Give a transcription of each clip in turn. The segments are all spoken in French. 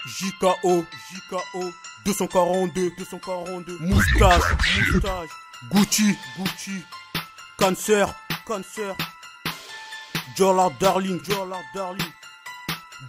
JKO, 242, moustache, Gucci, cancer, Jola Darling.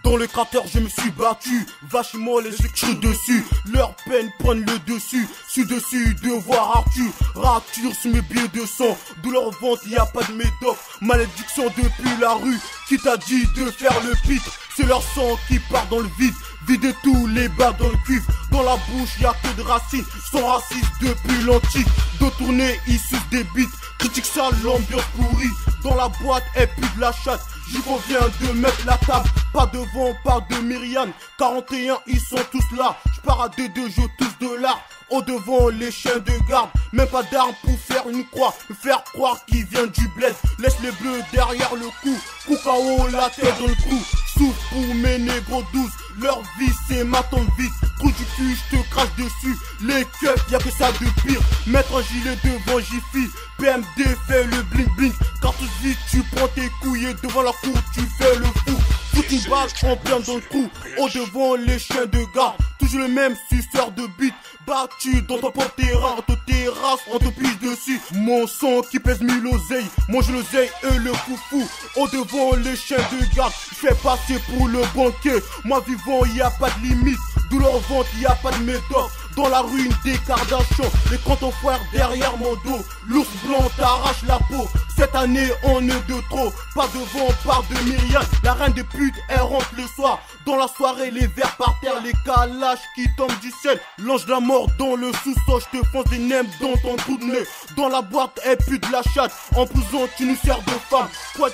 Dans le cratère je me suis battu, vachement les écrits dessus, leur peine prennent le dessus, dessus de voir Arthur, rature sur mes billets de sang, douleur au ventre y a pas de médoc, malédiction depuis la rue, qui t'a dit de faire le pitre, c'est leur sang qui part dans le vide, vider tous les bas dans le cuivre, dans la bouche y a que de racines, sont racistes depuis l'antique, dos tourné ils sucent des bites, critique ça l'ambiance pourrie, dans la boîte et puis de la chatte. J'y conviens de mettre la table, pas devant, pas de Myriam. 41, ils sont tous là. J'pars à deux, je touche de l'art. Au devant, les chiens de garde. Même pas d'armes pour faire une croix. Me faire croire qu'il vient du bled. Laisse les bleus derrière le cou. Coup KO, la tête dans le cou. Souffle pour mes négros douces. Leur vie, c'est ma tombe vite. Trou du cul, j'te crache dessus. Les keufs, y'a que ça de pire. Mettre un gilet devant Jiffy. PMD fait le bling bling. Cartouche vite, tu prends tes couilles et devant la cour, tu fais le fou. Fout une balle en plein dans le trou. Au devant, les chiens de garde. Toujours le même suceur de bite. Battu dans ton propre terrain, ton terrasse, on te pisse dessus. Mon son qui pèse 1000 oseilles, mange l'oseille et le foufou. Au devant, les chiens de garde, j'fais passer pour le banquier. Moi vivant, y a pas de limite. Douleur au ventre, y a pas de méthode. Dans la ruine des Kardashians, les cantons frères derrière mon dos. L'ours blanc t'arrache la peau. Cette année on est de trop. Pas devant, pas de Myriam. La reine des putes elle rentre le soir. Dans la soirée les verres par terre, les calages qui tombent du ciel. L'ange de la mort dans le sous-sol, je te fonce des nems dans ton trou de nez. Dans la boîte elle pue de la chatte. En prison tu nous sers de femme. Quoi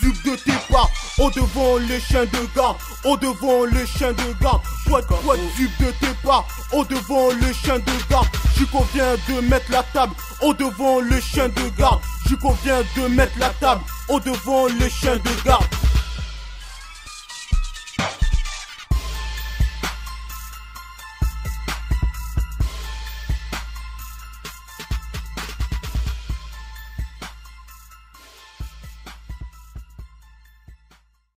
zub de tes pas. Au devant les chiens de garde. Au devant les chiens de garde. Quoi zub de tes pas. Au devant le chien de garde, j'y conviens de mettre la table. Au devant le chien de garde, j'y conviens de mettre la table. Au devant le chien de garde.